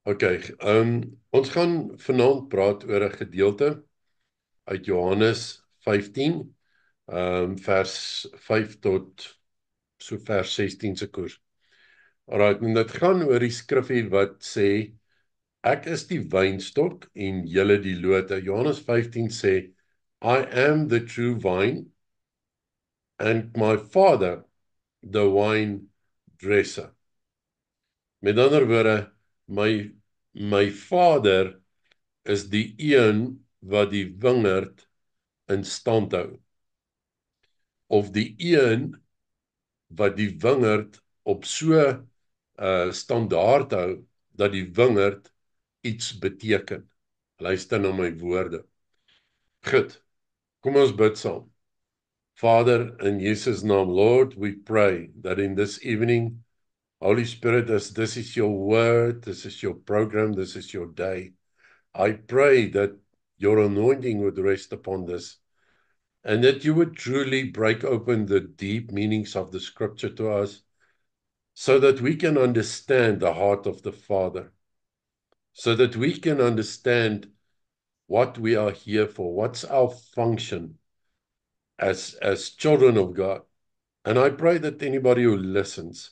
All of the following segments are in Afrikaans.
Okay, ons gaan vanaand praat oor 'n gedeelte uit Johannes 15, vers 5 tot so vers 16 se koers. Alraai, en dit gaan oor die skriffie wat sê ek is die wynstok en julle die lote. Johannes 15 sê I am the true vine and my father the wine dresser. Met ander woorde, my vader is die een wat die wingerd in stand hou, of die een wat die wingerd op so standaard hou dat die wingerd iets beteken. Luister na my woorde. Goed, kom ons bid saam. Father, in Jesus' name, Lord, we pray that in this evening, Holy Spirit, as this is your word, this is your program, this is your day, I pray that your anointing would rest upon this, and that you would truly break open the deep meanings of the scripture to us, so that we can understand the heart of the Father, so that we can understand what we are here for, what's our function as children of God. And I pray that anybody who listens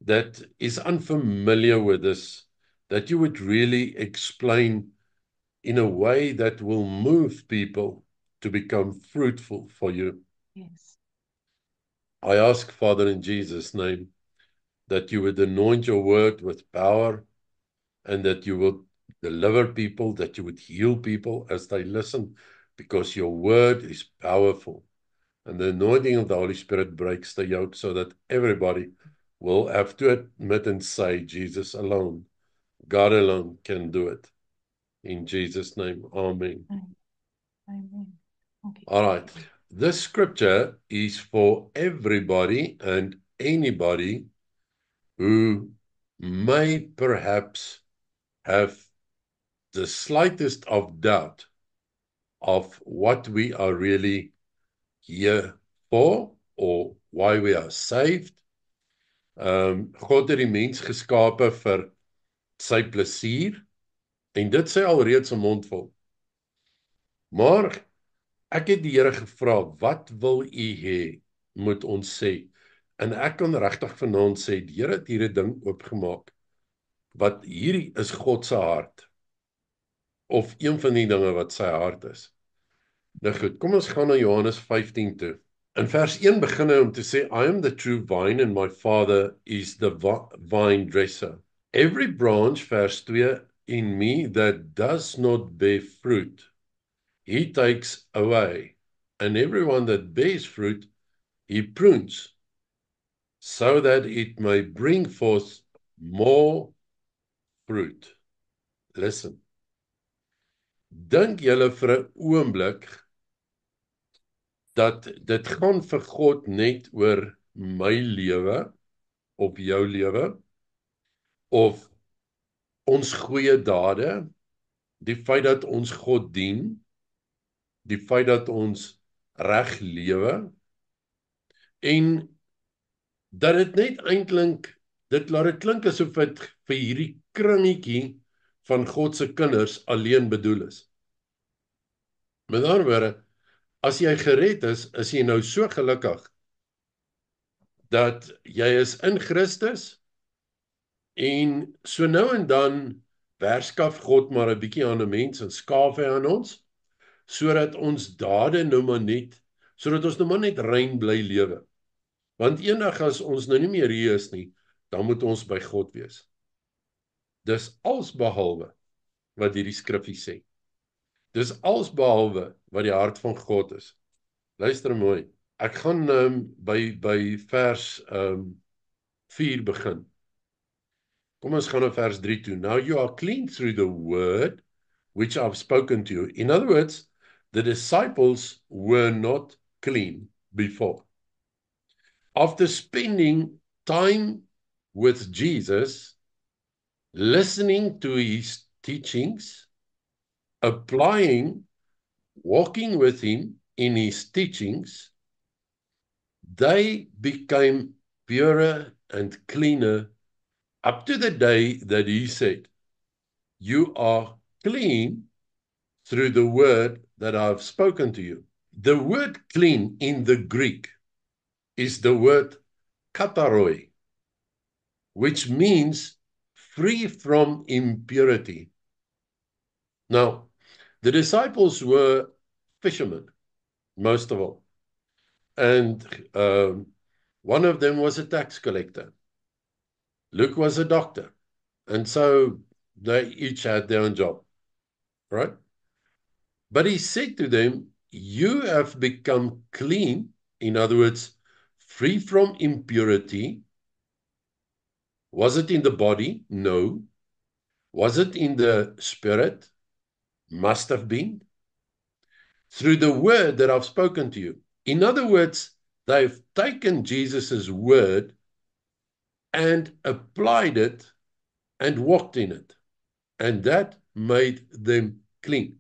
that is unfamiliar with this, that you would really explain in a way that will move people to become fruitful for you. Yes. I ask, Father, in Jesus' name, that you would anoint your word with power, and that you would deliver people, that you would heal people as they listen, because your word is powerful. And the anointing of the Holy Spirit breaks the yoke, so that everybody will have to admit and say, Jesus alone, God alone can do it. In Jesus' name, amen. Amen. Okay. All right. This scripture is for everybody and anybody who may perhaps have the slightest of doubt of what we are really here for or why we are saved. God het die mens geskape vir sy plesier, en dit sê alreeds 'n mond vol. Maar ek het die Here gevra, wat wil u hê moet ons sê? En ek kan regtig vanaand sê, die Here het hierdie ding oopgemaak, wat hierdie is God se hart, of een van die dinge wat sy hart is. Nou goed, kom ons gaan na Johannes 15 toe. In vers 1 begin hy om te sê, I am the true vine and my father is the vine dresser. Every branch, vers 2, in me that does not bear fruit, he takes away, and everyone that bears fruit, he prunes, so that it may bring forth more fruit. Listen. Dink julle vir 'n oomblik dat dit gaan vir God net oor my lewe of jou lewe, of ons goeie dade, die feit dat ons God dien, die feit dat ons reg lewe, en dat dit net eintlik, dit laat dit klink asof dit vir hierdie kringetjie van God se kinders alleen bedoel is. Met ander woorde, as jy gered is jy nou so gelukkig dat jy is in Christus, en so nou en dan werskaf God maar 'n bietjie aan 'n mens en skaaf hy aan ons, sodat ons dade nou maar net, sodat ons nou maar net rein bly lewe. Want eendag as ons nou nie meer hier is nie, dan moet ons by God wees. Dis alsbehalwe wat hierdie skriffie sê. Dis alsbehalwe wat die hart van God is. Luister mooi. Ek gaan by vers 4 begin. Kom ons gaan na vers 3 toe. Now you are clean through the word which I've spoken to you. In other words, the disciples were not clean before. After spending time with Jesus, listening to his teachings, applying, walking with him in his teachings, they became purer and cleaner up to the day that he said, you are clean through the word that I've spoken to you. The word clean in the Greek is the word kataroi, which means free from impurity. Now, the disciples were fishermen, most of all. And one of them was a tax collector. Luke was a doctor. And so they each had their own job, right? But he said to them, you have become clean, in other words, free from impurity. Was it in the body? No. Was it in the spirit? Must have been. Through the word that I've spoken to you. In other words, they've taken Jesus's word and applied it and walked in it. And that made them clean.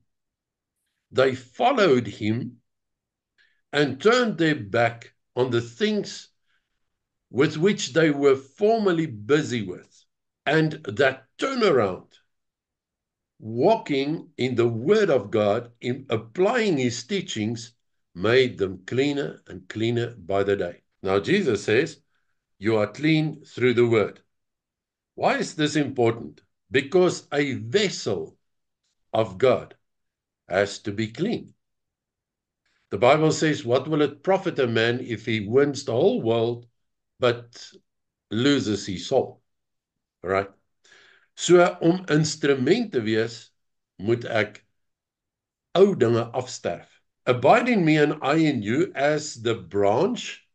They followed him and turned their back on the things with which they were formerly busy with. And that turnaround, walking in the word of God, in applying his teachings, made them cleaner and cleaner by the day. Now, Jesus says, you are clean through the word. Why is this important? Because a vessel of God has to be clean. The Bible says, what will it profit a man if he wins the whole world but loses his soul? Right? So om instrument te wees, moet ek ou dinge afsterf. Abide in me and I in you, as the branch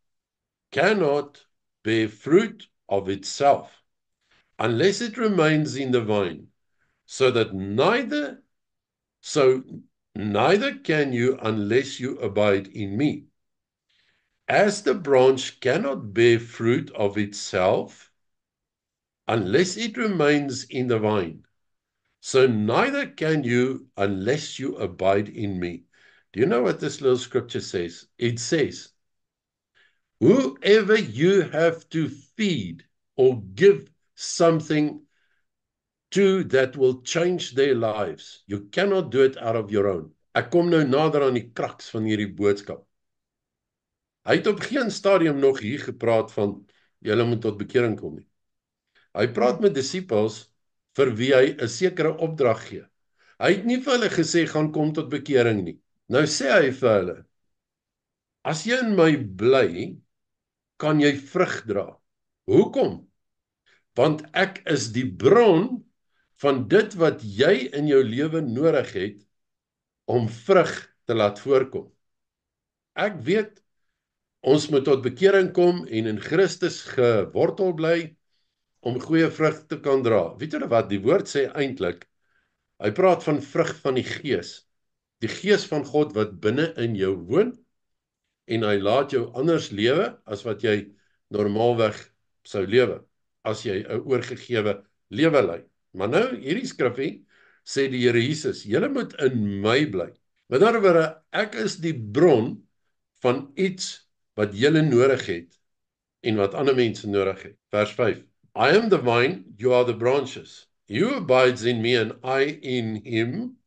cannot bear fruit of itself unless it remains in the vine, so neither can you unless you abide in me. As the branch cannot bear fruit of itself unless it remains in the vine, so neither can you unless you abide in me. Do you know what this little scripture says? It says, whoever you have to feed or give something to that will change their lives, you cannot do it out of your own. Ek kom nou nader aan die kraks van hierdie boodskap. Hy het op geen stadium nog hier gepraat van, julle moet tot bekering kom nie. Hy praat met disippels vir wie hy 'n sekere opdrag gee. Hy het nie vir hulle gesê, gaan kom tot bekering nie. Nou sê hy vir hulle, as jy in my bly, kan jy vrug dra. Hoekom? Want ek is die bron van dit wat jy in jou lewe nodig het om vrug te laat voorkom. Ek weet, ons moet tot bekering kom en in Christus gewortel bly om goeie vrug te kan dra. Weet julle wat, die woord sê eintlik, hy praat van vrug van die Gees. Die Gees van God wat binne in jou woon, en hy laat jou anders lewe as wat jy normaalweg sou lewe, as jy 'n oorgegewe lewe lei. Maar nou, hierdie skrifgie sê die Here Jesus, julle moet in my bly. Met ander woorde, ek is die bron van iets wat julle nodig het en wat ander mense nodig het. Vers 5. I am the vine, you are the branches. He who abides in me and I in him,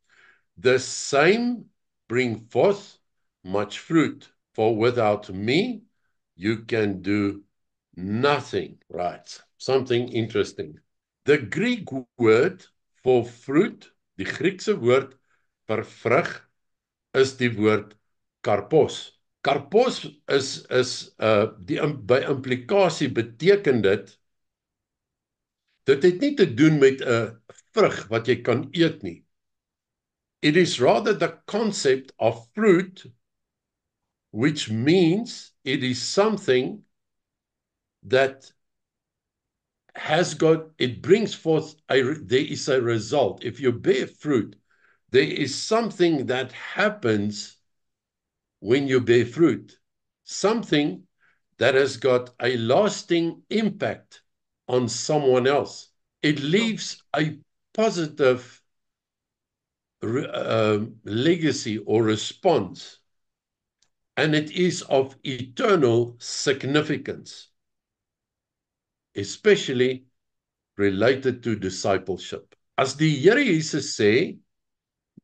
the same bring forth much fruit. For without me, you can do nothing. Right. Something interesting. The Greek word for fruit, die Griekse woord vir vrug, is die woord karpos. Karpos is by implikasie beteken dit het nie te doen met 'n vrug wat jy kan eet nie. It is rather the concept of fruit, which means it is something that it brings forth, there is a result. If you bear fruit, there is something that happens when you bear fruit. Something that has got a lasting impact on someone else. It leaves a positive legacy or response, and it is of eternal significance, especially related to discipleship. As die Here Jesus sê,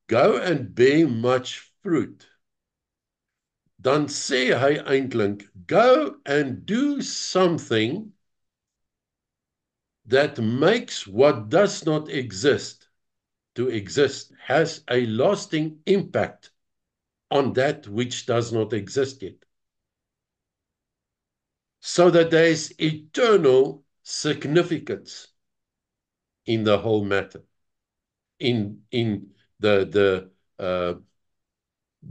go and bear much fruit, dan sê hy eintlik, go and do something that makes what does not exist to exist, has a lasting impact on that which does not exist yet. So that there is eternal significance in the whole matter, in the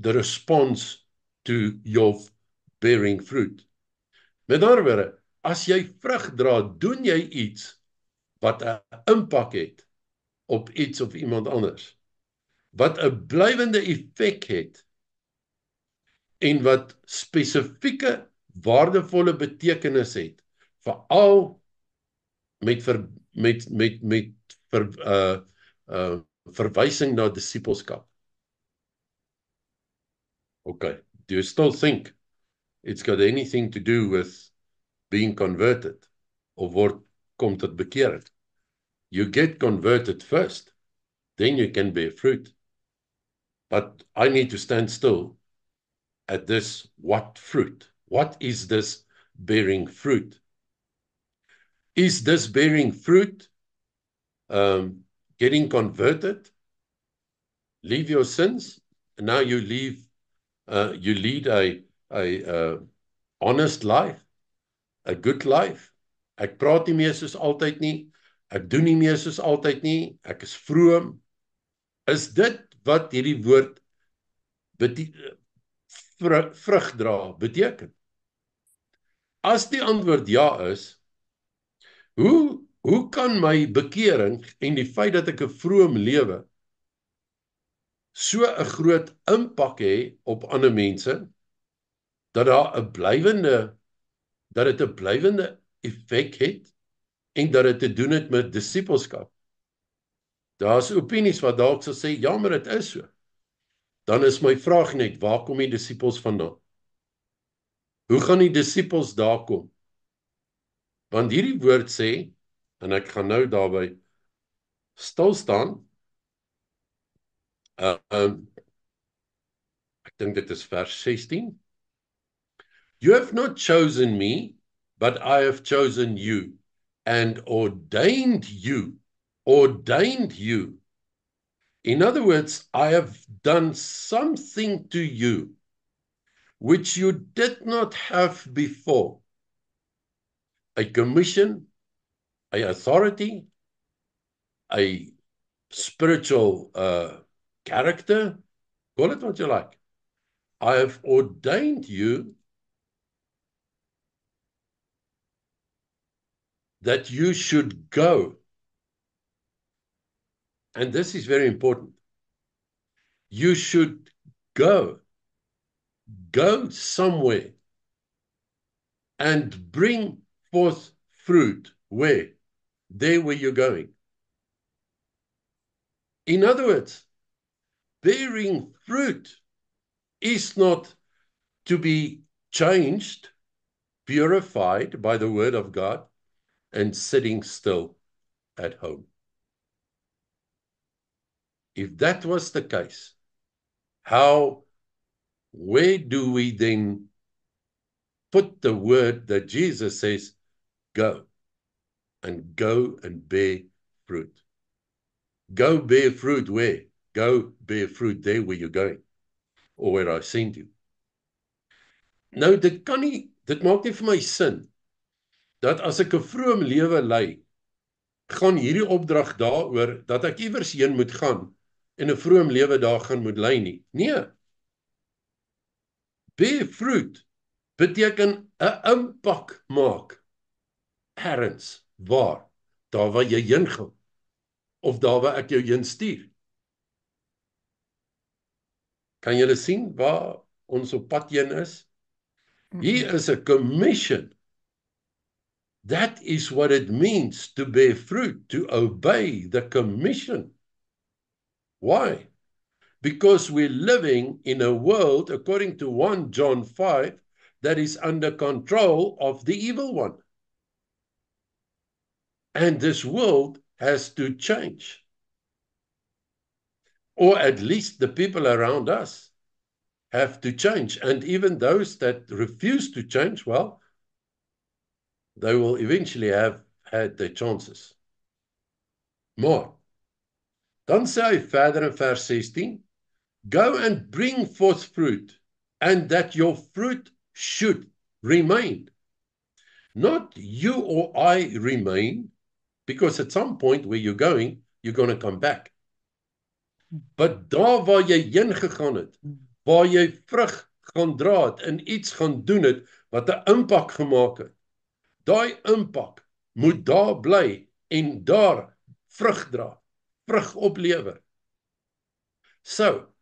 response to your bearing fruit. Met ander woorde, as jy vrug dra, doen jy iets wat 'n impak het op iets of iemand anders, wat 'n blywende effek het en wat spesifieke waardevolle betekenis het, veral met verwysing na disippelskap. Okay, do you still think it's got anything to do with being converted of kom tot bekering? You get converted first, then you can bear fruit. But I need to stand still at this what fruit? What is this bearing fruit? Is this bearing fruit getting converted? Leave your sins, and now you lead a honest life, a good life. Ek praat nie meer soos altyd nie. Ek doen nie meer soos altyd nie. Ek is vroom. Is dit wat hierdie woord vrug dra beteken? As die antwoord ja is, hoe kan my bekering en die feit dat ek 'n vroom lewe so 'n groot impak hê op ander mense, dat dit 'n blywende effek het en dat dit te doen het met disippelskap? Daar's opinies wat dalk sal sê, ja, maar dit is so. Dan is my vraag net, waar kom die disippels vandaan? Hoe gaan die disippels daar kom? Want hierdie woord sê, en ek gaan nou daarby stil staan, ek dink dit is vers 16. You have not chosen me, but I have chosen you and ordained you. Ordained you. In other words, I have done something to you which you did not have before. A commission, a authority, a spiritual character, call it what you like. I have ordained you that you should go. And this is very important. You should go. Go somewhere and bring forth fruit. Where? There where you're going. In other words, bearing fruit is not to be changed, purified by the word of God, and sitting still at home. If that was the case, where do we then put the word that Jesus says, go and bear fruit? Go bear fruit where? Go bear fruit there where you're going, or where I sent you. Nou, dit maak nie vir my sin, dat as ek 'n vroom lewe lei, gaan hierdie opdrag daaroor, dat ek iewers heen moet gaan, en 'n vroom lewe daar gaan moet lei nie. Nee. Bear fruit beteken 'n impak maak. Ergens, waar? Daar waar jy heen gaan, of daar waar ek jou heen stuur. Kan julle sien waar ons op pad heen is? Hier is 'n commission. That is what it means to bear fruit, to obey the commission. Why? Because we're living in a world, according to 1 John 5, that is under control of the evil one. And this world has to change. or at least the people around us have to change. And even those that refuse to change, well, they will eventually have had their chances. Maar, dan sê hy verder in vers 16, go and bring forth fruit, and that your fruit should remain. Not you or I remain, because at some point where you're going to come back. But daar waar jy heen gegaan het, waar jy vrug gaan dra het en iets gaan doen het wat 'n impak gemaak het, daai impak moet daar bly en daar vrug dra, vrug oplewer. So,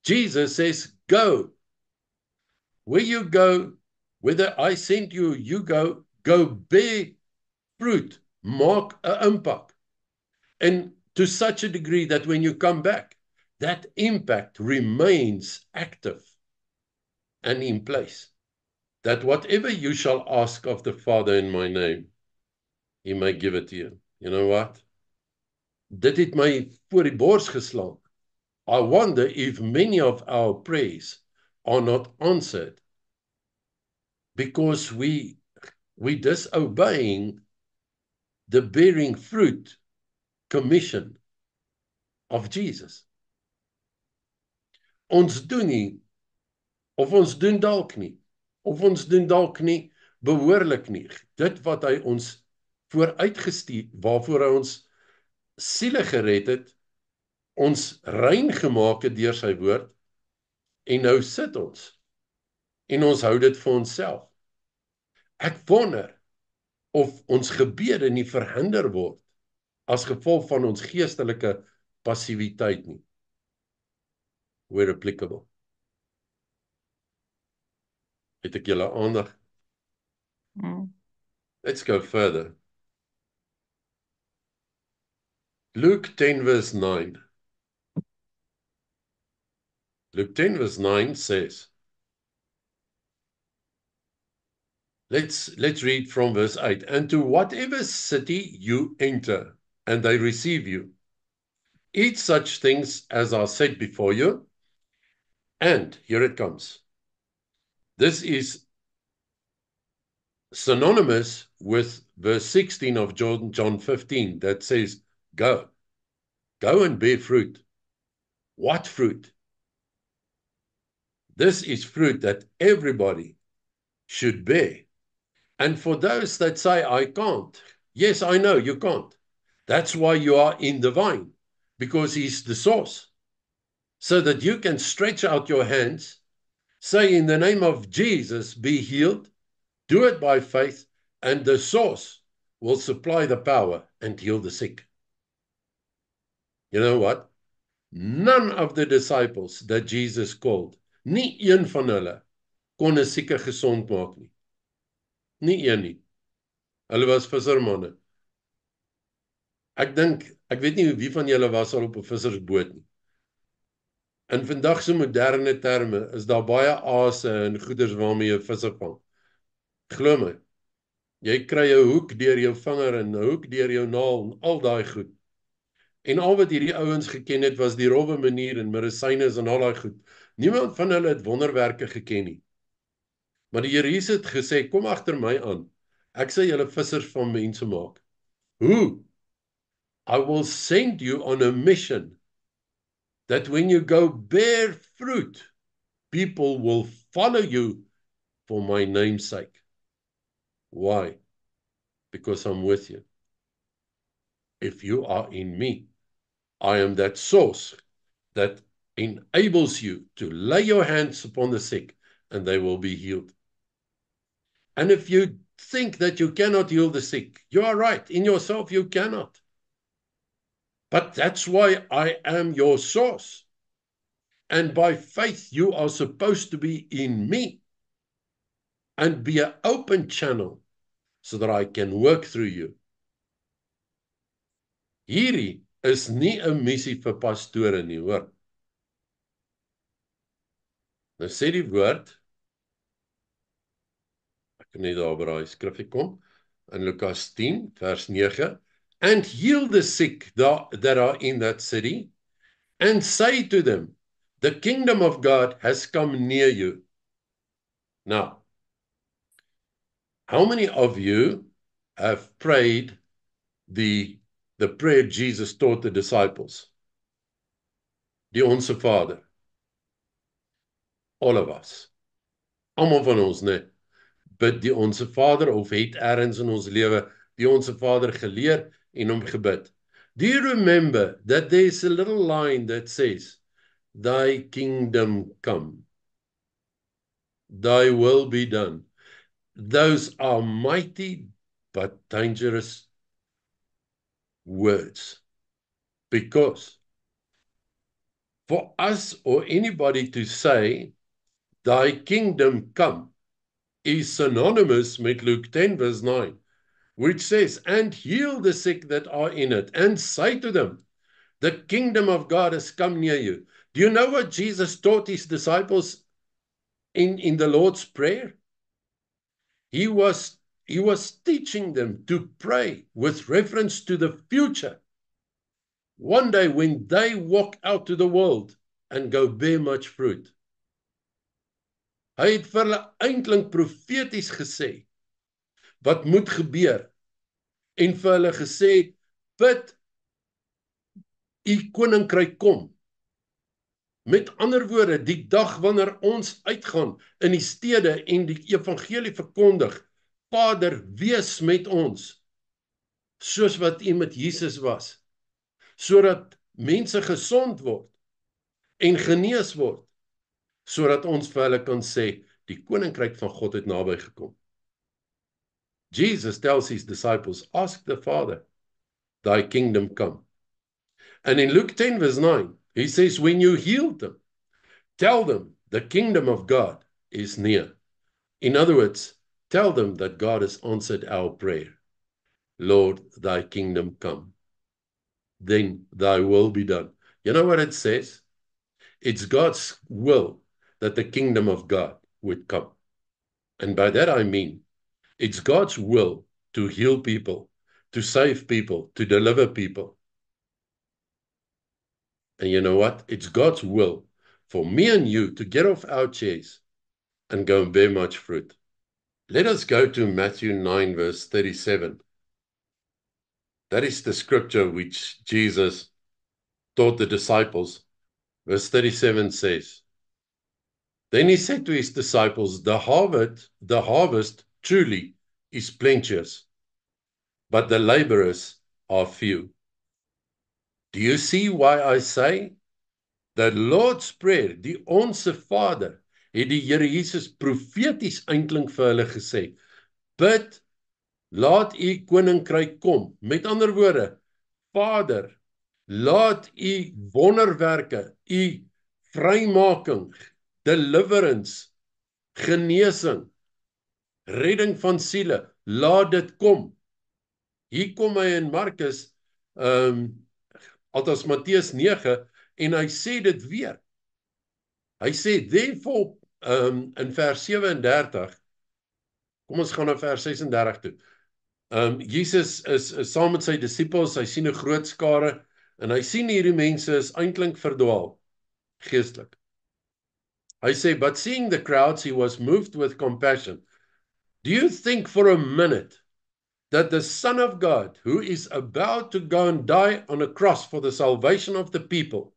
Jesus says, go. Where you go, whether I send you, you go bear fruit, maak 'n impak. And to such a degree that when you come back, that impact remains active and in place. That whatever you shall ask of the Father in my name, he may give it to you. You know what? Dit het my voor die bors geslaan. I wonder if many of our prayers are not answered because we disobeying the bearing fruit commission of Jesus. Ons doen nie, of ons doen dalk nie, of ons doen dalk nie behoorlik nie, dit wat hy ons vooruitgestuur, waarvoor hy ons siele gered het, ons rein gemaak het deur sy woord, en nou sit ons, en ons hou dit vir onsself. Ek wonder of ons gebede nie verhinder word as gevolg van ons geestelike passiwiteit nie. Where applicable. Het ek julle aandag? Let's go further. Luke 10 verse 9. Luke 10 verse 9 says, let's read from verse 8. And to whatever city you enter, and they receive you, eat such things as are set before you, and here it comes. This is synonymous with verse 16 of John 15 that says, go and bear fruit. What fruit? This is fruit that everybody should bear. And for those that say, I can't, yes, I know you can't. That's why you are in the vine, because he's the source. So that you can stretch out your hands, say, in the name of Jesus, be healed, do it by faith, and the source will supply the power and heal the sick. You know what? None of the disciples that Jesus called, nie een van hulle, kon 'n sieke gesond maak nie. Nie een nie. Hulle was vissermanne. Ek weet nie wie van julle was al op 'n vissersboot nie. In vandag se moderne terme is daar baie aase en goeders waarmee jy visse vang. Glo my, jy kry 'n hoek deur jou vinger en 'n hoek deur jou naal en al daai goed. En al wat hierdie ouens geken het was die rowwe manier en medisyne en al daai goed. Niemand van hulle het wonderwerke geken nie. Maar die Here Jesus het gesê, kom agter my aan. Ek sal julle vissers van mense maak. Hoe? I will send you on a mission that when you go bear fruit, people will follow you for my name's sake. Why? Because I'm with you. If you are in me, I am that source that enables you to lay your hands upon the sick and they will be healed. And if you think that you cannot heal the sick, you are right. In yourself, you cannot. But that's why I am your source. And by faith, you are supposed to be in me and be an open channel so that I can work through you. Hierdie is nie 'n missie vir pastore nie, hoor. Nou sê die woord, ek kan nie daar by daai skrifgie kom, in Lukas 10 vers 9, and heal the sick that are in that city, and say to them, the kingdom of God has come near you. Now, how many of you have prayed the prayer Jesus taught the disciples? Die Onse Vader. All of us. Almal van ons, né? Bid die Onse Vader of het ergens in ons lewe die Onse Vader geleer en hom gebid. Do you remember that there's a little line that says, thy kingdom come, thy will be done? Those are mighty but dangerous words, because for us or anybody to say, thy kingdom come, is synonymous with Luke 10 verse 9, which says, and heal the sick that are in it, and say to them, the kingdom of God has come near you. Do you know what Jesus taught his disciples in the Lord's Prayer? He was teaching them to pray with reference to the future. One day when they walk out to the world and go bear much fruit. Hy het vir hulle eintlik profeties gesê wat moet gebeur en vir hulle gesê, bid, u koninkryk kom. Met ander woorde, die dag wanneer ons uitgaan in die stede en die evangelie verkondig, Vader, wees met ons, soos wat u met Jesus was, sodat mense gesond word en genees word, sodat ons vir hulle kan sê, die koninkryk van God het naby gekom. Jesus tells his disciples, ask the Father, thy kingdom come. And in Luke 10 verse 9, he says, when you heal them, tell them the kingdom of God is near. In other words, tell them that God has answered our prayer. Lord, thy kingdom come. Then thy will be done. You know what it says? It's God's will that the kingdom of God would come. And by that I mean, it's God's will to heal people, to save people, to deliver people. And you know what? It's God's will for me and you to get off our chairs and go and bear much fruit. Let us go to Matthew 9 verse 37. That is the scripture which Jesus taught the disciples. Verse 37 says, then he said to his disciples, the harvest truly is plenteous, but the laborers are few. Do you see why I say? The Lord's Prayer, die Onse Vader, het die Here Jesus profeties eintlik vir hulle gesê, bid, laat u koninkryk kom. Met ander woorde, Vader, laat u wonderwerke, u vrymaking, deliverance, genesing, redding van siele, laat dit kom. Hier kom hy in Markus, althans Matteus 9, en hy sê dit weer. Hy sê, therefore, in vers 37, kom ons gaan na vers 36 toe. Jesus is saam met sy disippels, hy sien 'n groot skare, en hy sien hierdie mense is eintlik verdwaal, geestelik. Hy sê, but seeing the crowds, he was moved with compassion. Do you think for a minute that the Son of God, who is about to go and die on a cross for the salvation of the people,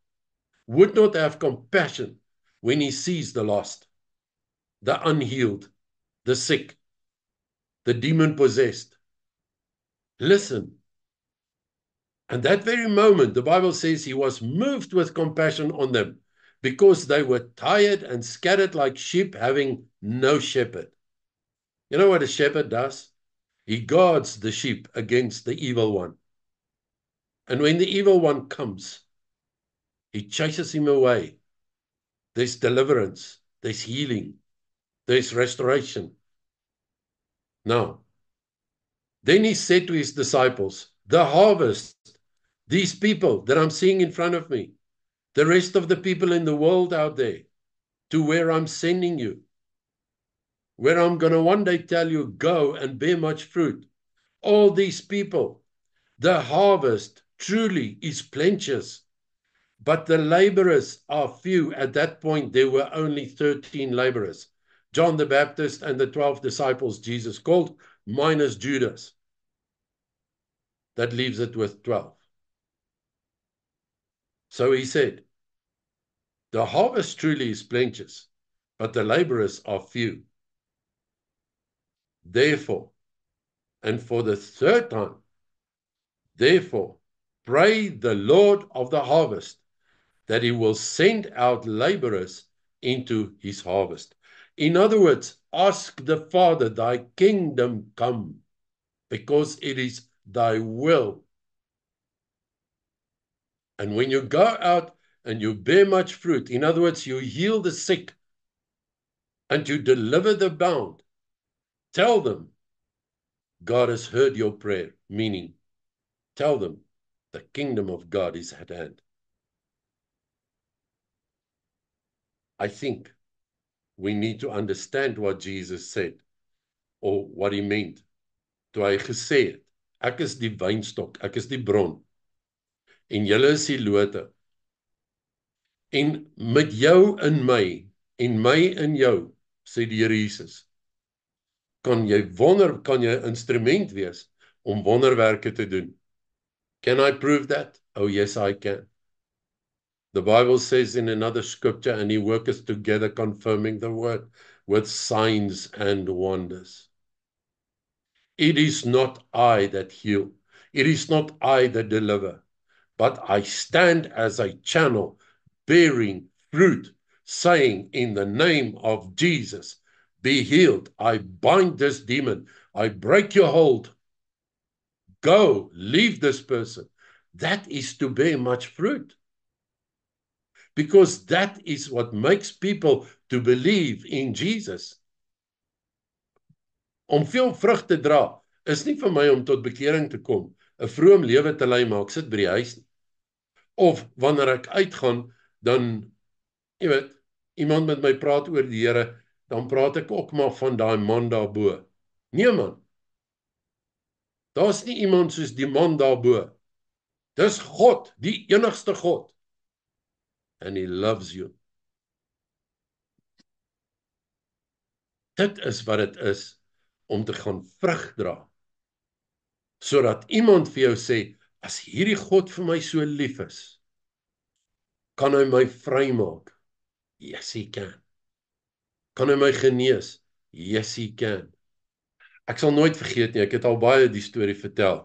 would not have compassion when he sees the lost, the unhealed, the sick, the demon-possessed? Listen. And that very moment, the Bible says he was moved with compassion on them because they were tired and scattered like sheep having no shepherd. You know what a shepherd does? He guards the sheep against the evil one. And when the evil one comes, he chases him away. There's deliverance, there's healing, there's restoration. Now, then he said to his disciples, the harvest, these people that I'm seeing in front of me, the rest of the people in the world out there, to where I'm sending you, where I'm going to one day tell you, go and bear much fruit. All these people, the harvest truly is plenteous, but the laborers are few. At that point, there were only 13 laborers. John the Baptist and the 12 disciples Jesus called, minus Judas. That leaves it with 12. So he said, the harvest truly is plenteous, but the laborers are few. Therefore, and for the third time, therefore, pray the Lord of the harvest that he will send out laborers into his harvest. In other words, ask the Father, thy kingdom come, because it is thy will. And when you go out and you bear much fruit, in other words, you heal the sick and you deliver the bound, tell them, God has heard your prayer, meaning, tell them, the kingdom of God is at hand. I think we need to understand what Jesus said, or what he meant, toe hy gesê het, ek is die wynstok, ek is die bron, en julle is die lote, en met jou in my, en my in jou, sê die Here Jesus, kan jy 'n instrument wees, om wonderwerke te doen. Can I prove that? Oh yes, I can. The Bible says in another scripture, and he worketh together confirming the word, with signs and wonders. It is not I that heal. It is not I that deliver, but I stand as a channel bearing fruit, saying in the name of Jesus, be healed. I bind this demon. I break your hold. Go, leave this person. That is to bear much fruit. Because that is what makes people to believe in Jesus. Om veel vrug te dra, is nie vir my om tot bekering te kom, 'n vroom lewe te lei, maar ek sit by die huis nie. Of wanneer ek uitgaan, dan, jy weet, iemand met my praat oor die Here, dan praat ek ook maar van daai man daarbo. Nee man, daar's nie iemand soos die man daarbo. Dis God, die enigste God. And he loves you. Dit is wat dit is, om te gaan vrug dra. Sodat iemand vir jou sê, as hierdie God vir my so lief is, kan hy my vrymaak? Yes, he can. Kan hy my genees? Yes, he can. Ek sal nooit vergeet nie, ek het al baie die storie vertel.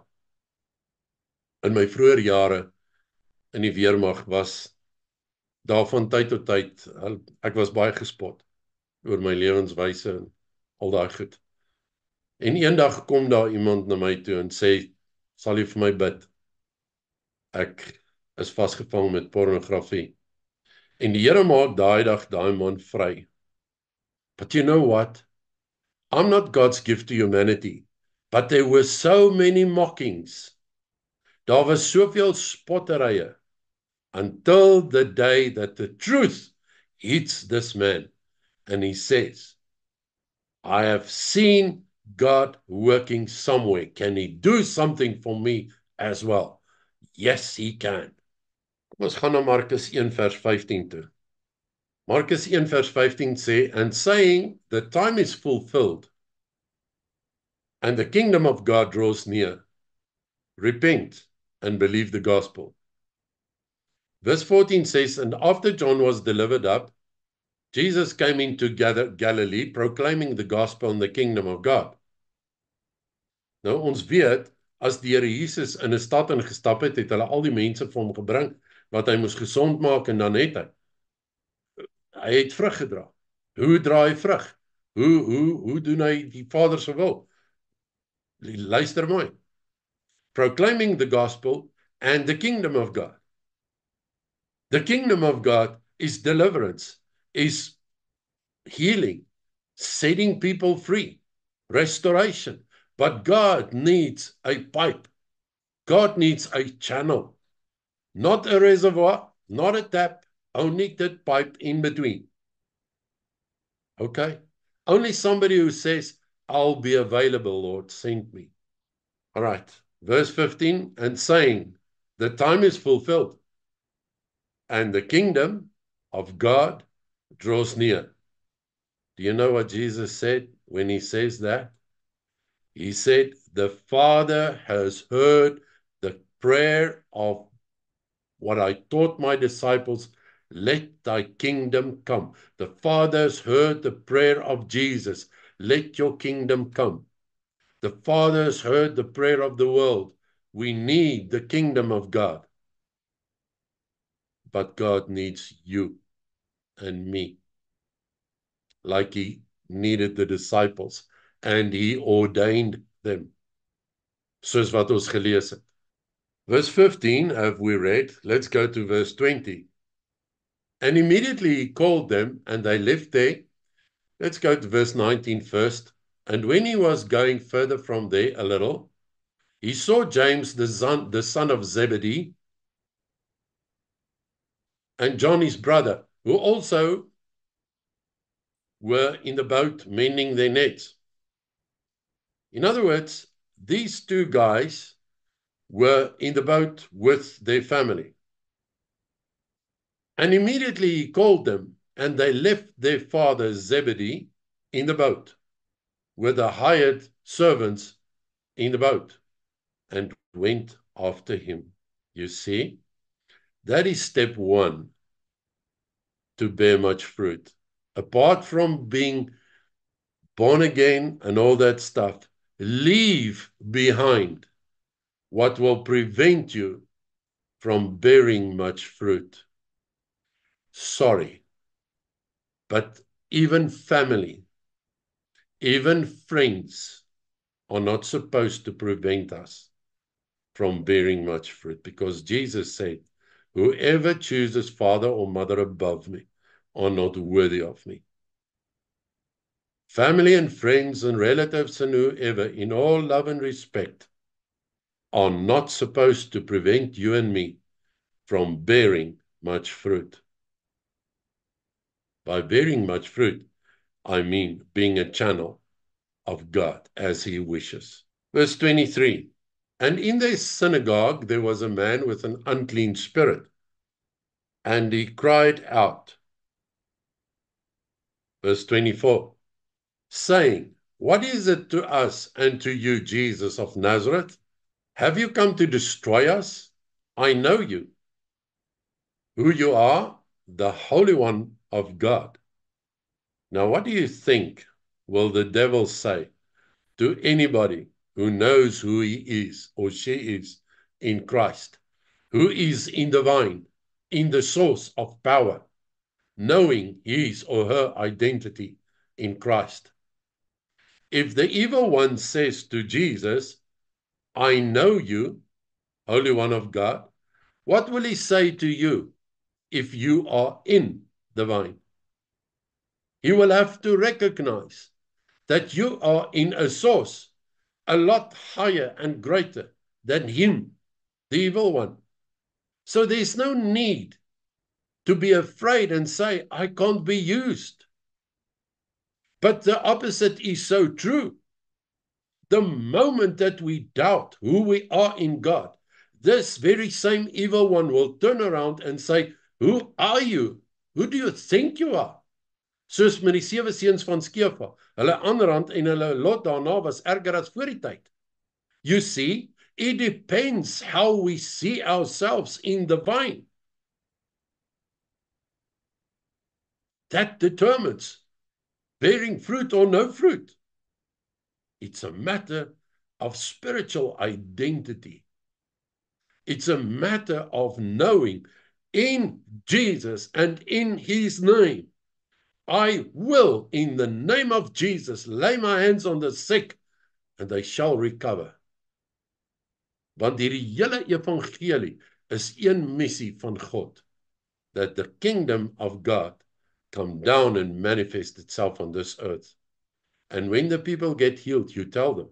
In my vroeë jare in die weermag was daar van tyd tot tyd, ek was baie gespot oor my lewenswyse en al daai goed. En eendag kom daar iemand na my toe en sê, sal jy vir my bid? Ek is vasgevang met pornografie. En die Here maak daai dag daai man vry. But you know what? I'm not God's gift to humanity. But there were so many mockings. Daar was soveel spotterye. Until the day that the truth hits this man. And he says, I have seen God working somewhere. Can he do something for me as well? Yes, he can. Kom ons gaan na Markus 1 vers 15 toe. Markus 1 vers 15 sê, and saying, the time is fulfilled, and the kingdom of God draws near. Repent and believe the gospel. Verse 14 says, and after John was delivered up, Jesus came into Galilee, proclaiming the gospel and the kingdom of God. Nou, ons weet, as die Here Jesus in 'n stad ingestap het, het hulle al die mense vir hom gebring, wat hy moes gesond maak, en dan het hy het vrug gedra. Hoe dra hy vrug? Hoe doen hy die Vader se wil? Luister mooi. Proclaiming the gospel and the kingdom of God. The kingdom of God is deliverance, is healing, setting people free, restoration. But God needs a pipe. God needs a channel. Not a reservoir, not a tap, only that pipe in between. Okay? Only somebody who says, I'll be available, Lord, send me. All right. Verse 15, and saying, the time is fulfilled, and the kingdom of God draws near. Do you know what Jesus said when he says that? He said, the Father has heard the prayer of what I taught my disciples, let thy kingdom come. The Father has heard the prayer of Jesus, let your kingdom come. The Father has heard the prayer of the world. We need the kingdom of God. But God needs you and me, like he needed the disciples, and he ordained them. Soos wat ons gelees het. Verse 15 have we read. Let's go to verse 20. And immediately he called them, and they left there. Let's go to verse 19 first. And when he was going further from there a little, he saw James, the son of Zebedee, and John his brother, who also were in the boat mending their nets. In other words, these two guys were in the boat with their family. And immediately he called them, and they left their father Zebedee in the boat with the hired servants in the boat and went after him. You see, that is step one to bear much fruit. Apart from being born again and all that stuff, leave behind what will prevent you from bearing much fruit. Sorry, but even family, even friends are not supposed to prevent us from bearing much fruit, because Jesus said, whoever chooses father or mother above me are not worthy of me. Family and friends and relatives and whoever, in all love and respect, are not supposed to prevent you and me from bearing much fruit. By bearing much fruit, I mean being a channel of God as he wishes. Verse 23, and in their synagogue there was a man with an unclean spirit, and he cried out. Verse 24, saying, what is it to us and to you, Jesus of Nazareth? Have you come to destroy us? I know you, who you are, the Holy One of God. Now, what do you think will the devil say to anybody who knows who he is or she is in Christ, who is in the vine, in the source of power, knowing his or her identity in Christ? If the evil one says to Jesus, I know you, Holy One of God, what will he say to you if you are in the vine? He will have to recognize that you are in a source a lot higher and greater than him, the evil one. So there's no need to be afraid and say, I can't be used. But the opposite is so true. The moment that we doubt who we are in God, this very same evil one will turn around and say, who are you? Who do you think you are? Soos met die 7 seuns van Skefa, hulle aanrand en hulle lot daarna was erger as voor die tyd. You see, it depends how we see ourselves in the vine. That determines bearing fruit or no fruit. It's a matter of spiritual identity. It's a matter of knowing in Jesus and in his name, I will, in the name of Jesus, lay my hands on the sick and they shall recover. Want hierdie hele evangelie is een missie van God, that the kingdom of God come down and manifest itself on this earth. And when the people get healed, you tell them,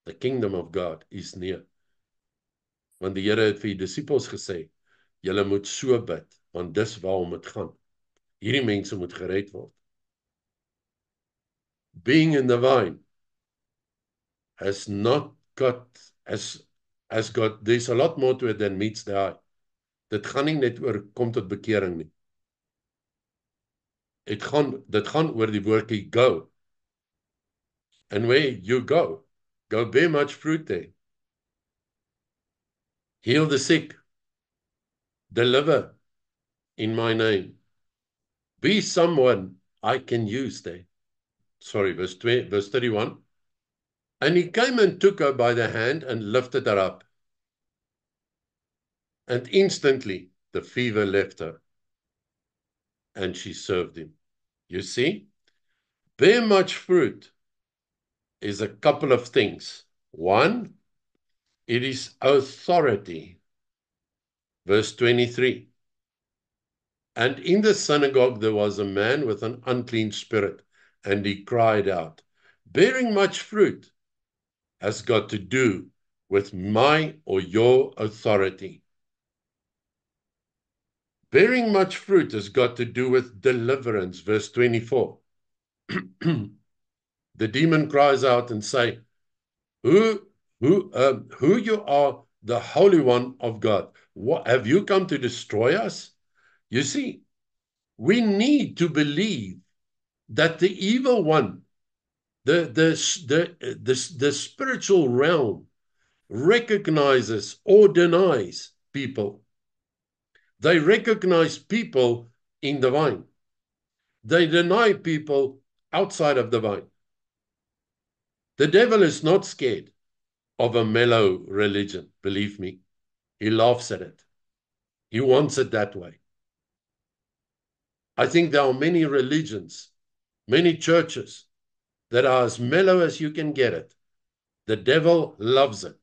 the kingdom of God is near. Want die Here het vir die disciples gesê, julle moet so bid, want dis waarom het gaan. Hierdie mense moet gered word. Being in the vine has got, there's a lot more to it than meets the eye. Dit gaan nie net oor kom tot bekering nie. Dit gaan oor die woordjie go. And where you go bear much fruit there. Heal the sick. Deliver in my name. Be someone I can use there. Sorry, verse 31. And he came and took her by the hand and lifted her up. And instantly the fever left her. And she served him. You see, bear much fruit is a couple of things. One, it is authority. Verse 23. And in the synagogue there was a man with an unclean spirit, and he cried out, bearing much fruit has got to do with my or your authority. Bearing much fruit has got to do with deliverance. Verse 24. The demon cries out and say, who you are, the Holy One of God. What, have you come to destroy us? You see, we need to believe that the evil one, the spiritual realm, recognizes or denies people. They recognize people in the vine. They deny people outside of the vine. The devil is not scared of a mellow religion, believe me. He laughs at it. He wants it that way. I think there are many religions, many churches that are as mellow as you can get it. The devil loves it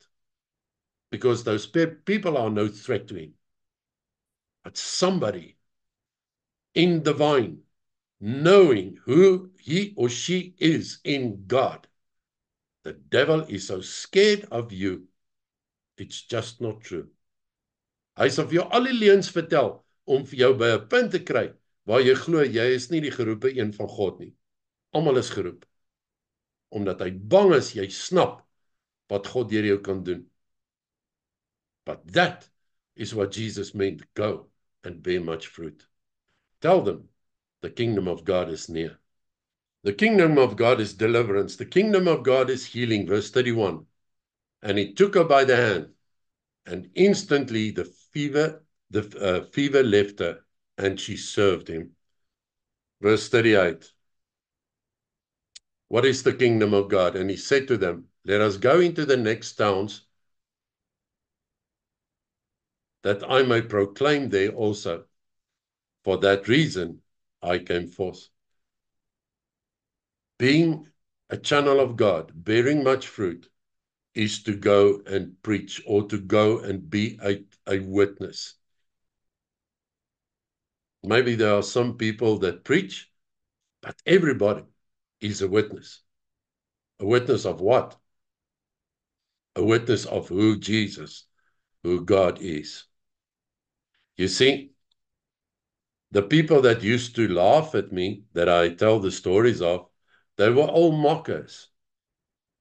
because those people are no threat to him. But somebody in the vine, knowing who he or she is in God, the devil is so scared of you, it's just not true. Hy sal vir jou al die leuns vertel om vir jou by 'n punt te kry waar jy glo jy is nie die geroepe een van God nie. Almal is geroep. Omdat hy bang is jy snap wat God deur jou kan doen. But that is what Jesus meant, go and bear much fruit. Tell them the kingdom of God is near. The kingdom of God is deliverance. The kingdom of God is healing. Verse 31. And he took her by the hand, and instantly the fever left her, and she served him. Verse 38. What is the kingdom of God? And he said to them, let us go into the next towns, that I may proclaim there also. For that reason I came forth. Being a channel of God, bearing much fruit, is to go and preach or to go and be a witness. Maybe there are some people that preach, but everybody is a witness. A witness of what? A witness of who Jesus, who God is. You see, the people that used to laugh at me, that I tell the stories of, they were all mockers.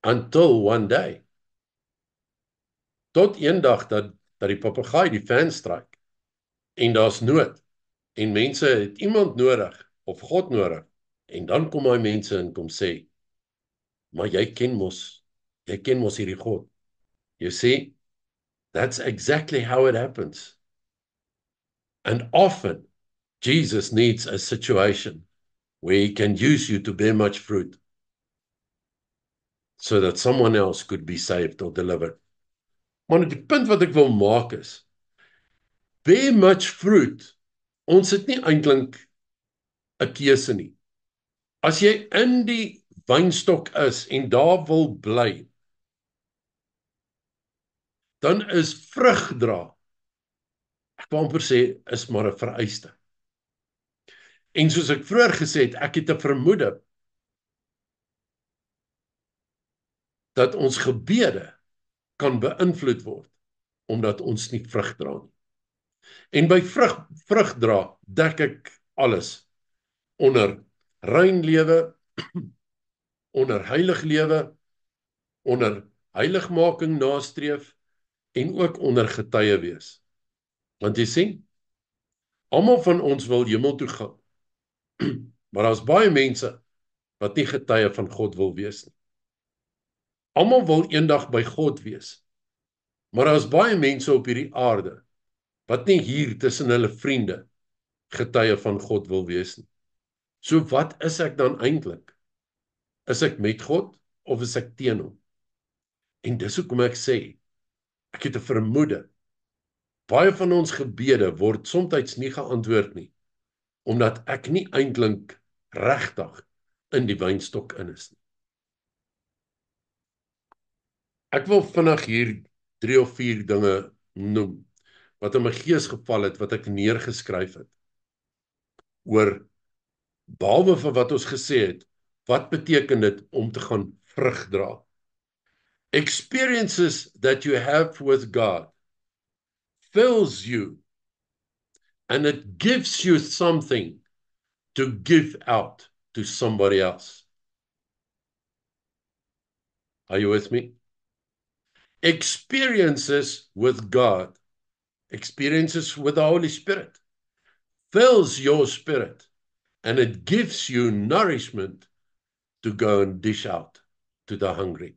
Until one day. Tot een dag dat die papegaai die fan stryk. En daar's nood. En mense het iemand nodig, of God nodig. En dan kom hy mense en kom sê, maar jy ken mos hierdie God. You see, that's exactly how it happens. And often, Jesus needs a situation where he can use you to bear much fruit so that someone else could be saved or delivered. Maar die punt wat ek wil maak is, bear much fruit, ons het nie eintlik 'n keuse nie. As jy in die wynstok is en daar wil bly, dan is vrug dra, ek wil amper sê, is maar 'n vereiste. En soos ek vroeër gesê het, ek het 'n vermoede dat ons gebede kan beïnvloed word omdat ons nie vrug dra nie. En by vrug dra dek ek alles onder rein lewe, onder heilig lewe, onder heiligmaking nastreef en ook onder getuie wees. Want jy sien, almal van ons wil hemel toe gaan. Maar daar's baie mense wat nie getuie van God wil wees nie. Almal wil eendag by God wees. Maar daar's baie mense op hierdie aarde wat nie hier tussen hulle vriende getuie van God wil wees nie. So wat is ek dan eintlik? Is ek met God of is ek teen hom? En dis hoekom ek sê, ek het 'n vermoede. Baie van ons gebede word soms nie geantwoord nie, omdat ek nie eintlik regtig in die wynstok in is nie. Ek wil vinnig hier 3 of 4 dinge noem wat in my gees geval het, wat ek neergeskryf het. Oor, behalwe vir wat ons gesê het, wat beteken dit om te gaan vrug dra? Experiences that you have with God fills you and it gives you something to give out to somebody else. Are you with me? Experiences with God, experiences with the Holy Spirit, fills your spirit and it gives you nourishment to go and dish out to the hungry.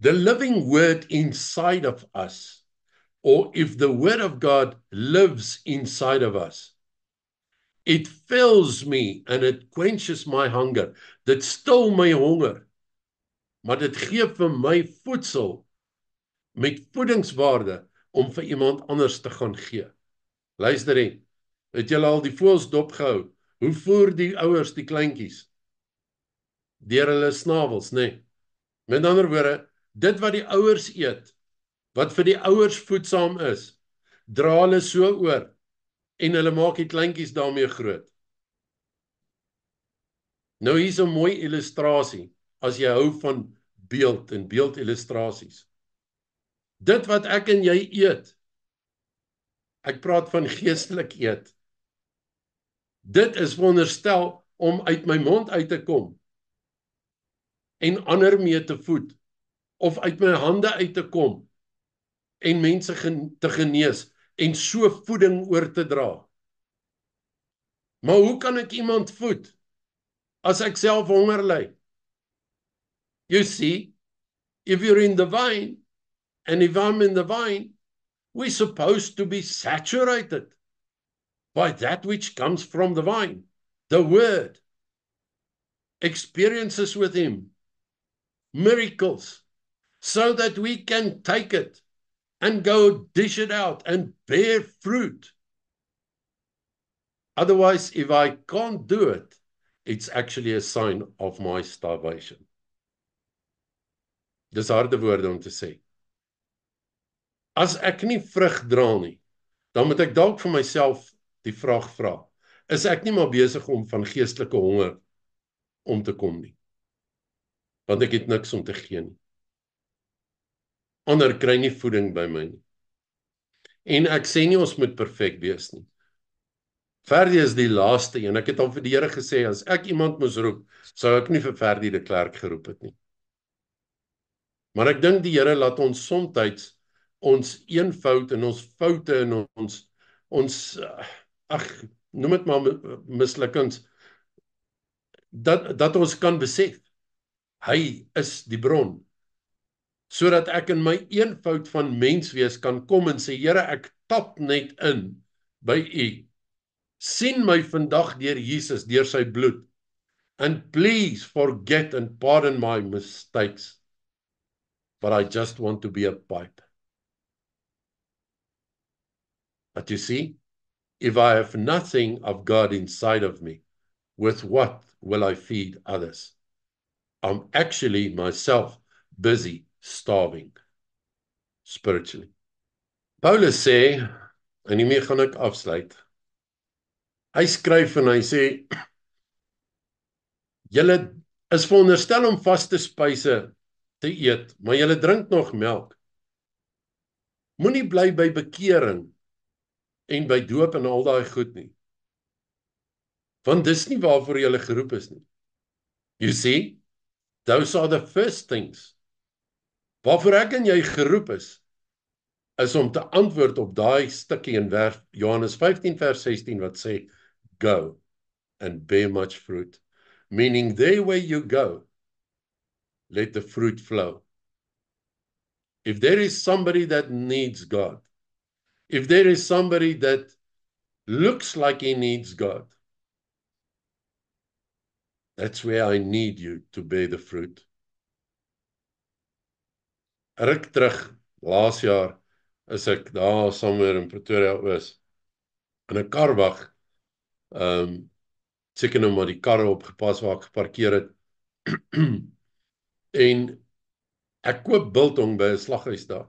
The living word inside of us, or if the word of God lives inside of us, it fills me and it quenches my hunger. Dit stil my honger, maar dit gee vir my voedsel met voedingswaarde om vir iemand anders te gaan gee. Luister hier, het julle al die voëls dopgehou? Hoe voer die ouers die kleintjies? Deur hulle snavels, nê? Met ander woorde, dit wat die ouers eet, wat vir die ouers voedsaam is, dra hulle so oor en hulle maak die kleintjies daarmee groot. Nou hier's 'n mooi illustrasie as jy hou van beeld en beeldillustrasies. Dit wat ek en jy eet, ek praat van geestelik eet, dit is veronderstel om uit my mond uit te kom en ander mee te voed, of uit my hande uit te kom en mense te genees en so voeding oor te dra. Maar hoe kan ek iemand voed as ek self honger ly? You see, if you're in the vine, and if I'm in the vine, we're supposed to be saturated by that which comes from the vine, the word, experiences with him, miracles, so that we can take it and go dish it out and bear fruit. Otherwise, if I can't do it, it's actually a sign of my starvation. Dis harde woorde om te sê. As ek nie vrug dra nie, dan moet ek dalk vir myself die vraag vra, is ek nie maar besig om van geestelike honger om te kom nie? Want ek het niks om te gee nie. Ander kry nie voeding by my nie. En ek sê nie ons moet perfek wees nie. Verdie is die laaste een. Ek het al vir die Here gesê, as ek iemand moes roep, sou ek nie vir Verdie de Klerk geroep het nie. Maar ek dink die Here laat ons soms ons eenvoud en ons foute en ons noem dit maar mislukkings, dat ons kan besef, hy is die bron, sodat ek in my eenvoud van menswees kan kom en sê, Here, ek tap net in by u. Sien my vandag deur Jesus, deur sy bloed. And please forget and pardon my mistakes. But I just want to be a pipe. But you see, if I have nothing of God inside of me, with what will I feed others? I'm actually myself busy starving spiritually. Paulus sê, en hiermee gaan ek afsluit, hy skryf en hy sê, julle is veronderstel om vaste spyse te eet, maar julle drink nog melk. Moenie bly by bekering en by doop en al daai goed nie. Want dis nie waarvoor julle geroep is nie. You see, those are the first things. Waarvoor ek en jy geroep is is om te antwoord op daai stukkie in Johannes 15 vers 16 wat sê, go and bear much fruit. Meaning there where you go, let the fruit flow. If there is somebody that needs God, if there is somebody that looks like he needs God, that's where I need you to bear the fruit. Ruk terug, laas jaar, is ek daar somewhere in Pretoria Oos, in 'n karwag, seker nou maar die karre opgepas waar ek geparkeer het, en ek koop biltong by 'n slaghuis daar.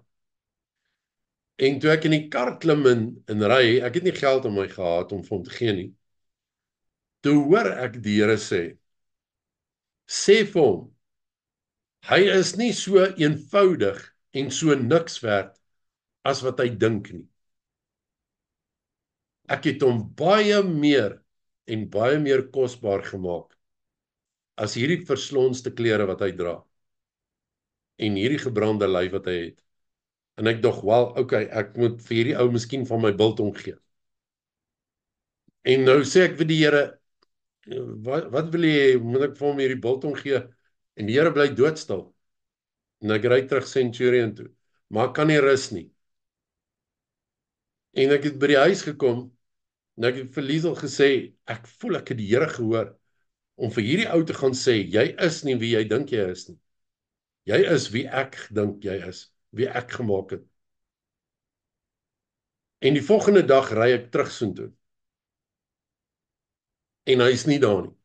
En toe ek in die kar klim en ry, ek het nie geld om my gehad om vir hom te gee nie. Toe hoor ek die Here sê vir hom, hy is nie so eenvoudig en so niks werd as wat hy dink nie. Ek het hom baie meer en baie meer kosbaar gemaak as hierdie verslonste klere wat hy dra en hierdie gebrande lyf wat hy het. En ek dog, wel, okay, ek moet vir hierdie ou miskien van my biltong gee. En nou sê ek vir die Here, wat wil jy, moet ek vir hom hierdie biltong gee? En die Here bly doodstil. En ek ry terug Centurion toe, maar ek kan nie rus nie. En ek het by die huis gekom, en ek het vir Liesel gesê, ek voel ek het die Here gehoor, om vir hierdie ou te gaan sê, jy is nie wie jy dink jy is nie. Jy is wie ek dink jy is, wie ek gemaak het. En die volgende dag ry ek terug soontoe. En hy is nie daar nie.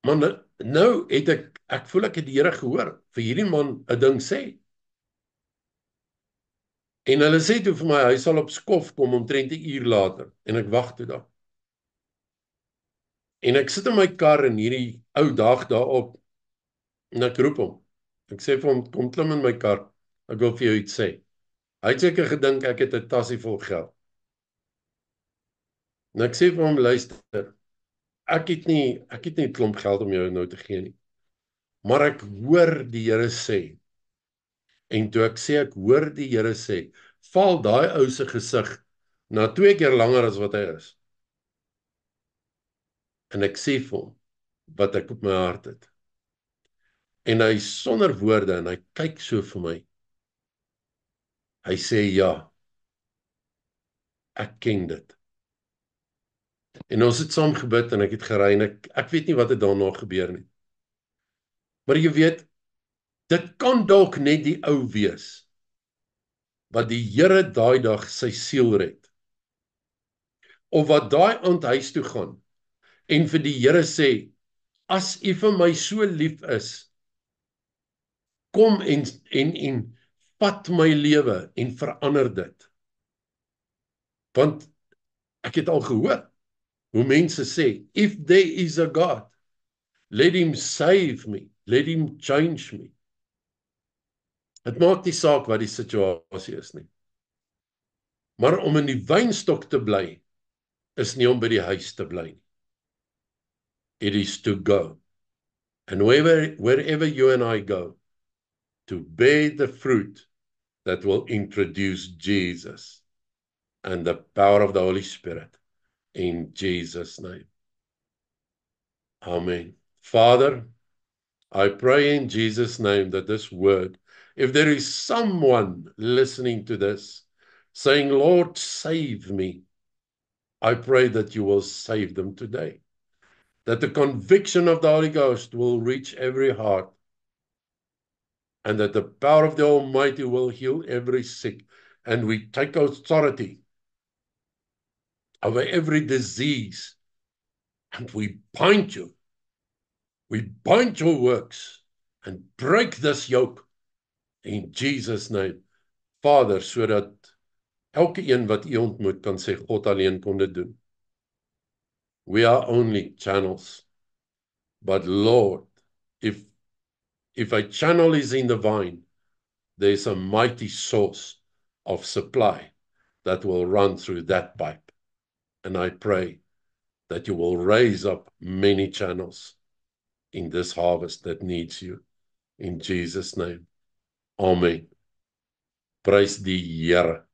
Maar nou het ek voel ek het die Here gehoor, vir hierdie man 'n ding sê. En hulle sê toe vir my, hy sal op skof kom omtrent 'n uur later, en ek wag toe daar. En ek sit in my kar en hierdie ou dag daarop, en ek roep hom. Ek sê vir hom, kom klim in my kar, ek wil vir jou iets sê. Hy het seker gedink ek het 'n tassie vol geld. En ek sê vir hom, luister, ek het nie 'n klomp geld om jou nou te gee nie. Maar ek hoor die Here sê, en toe ek sê ek hoor die Here sê, val daai ou se gesig na 2 keer langer as wat hy is. En ek sê vir hom wat ek op my hart het. En hy sonder woorde, en hy kyk so vir my. Hy sê, ja, ek ken dit. En ons het saam gebid, en ek het gery, en ek weet nie wat het daarna gebeur nie. Maar jy weet, dit kan dalk net die ou wees, wat die Here daai dag sy siel red. Of wat daai aand huis toe gaan, en vir die Here sê, as U vir my so lief is, kom en vat my lewe en verander dit. Want ek het al gehoor hoe mense sê, if there is a God, let him save me, let him change me. Het maak nie saak wat die situasie is nie. Maar om in die wynstok te bly, is nie om by die huis te bly nie. It is to go. And wherever you and I go, to bear the fruit that will introduce Jesus and the power of the Holy Spirit in Jesus' name. Amen. Father, I pray in Jesus' name that this word, if there is someone listening to this, saying, Lord, save me, I pray that you will save them today. That the conviction of the Holy Ghost will reach every heart, and that the power of the Almighty will heal every sick. And we take authority over every disease, and we bind you. We bind your works and break this yoke in Jesus' name. Vader, sodat elke een wat u ontmoet kan sê, God alleen kon dit doen. We are only channels. But Lord, if a channel is in the vine, there's a mighty source of supply that will run through that pipe. And I pray that you will raise up many channels in this harvest that needs you. In Jesus' name. Amen. Prys die Here.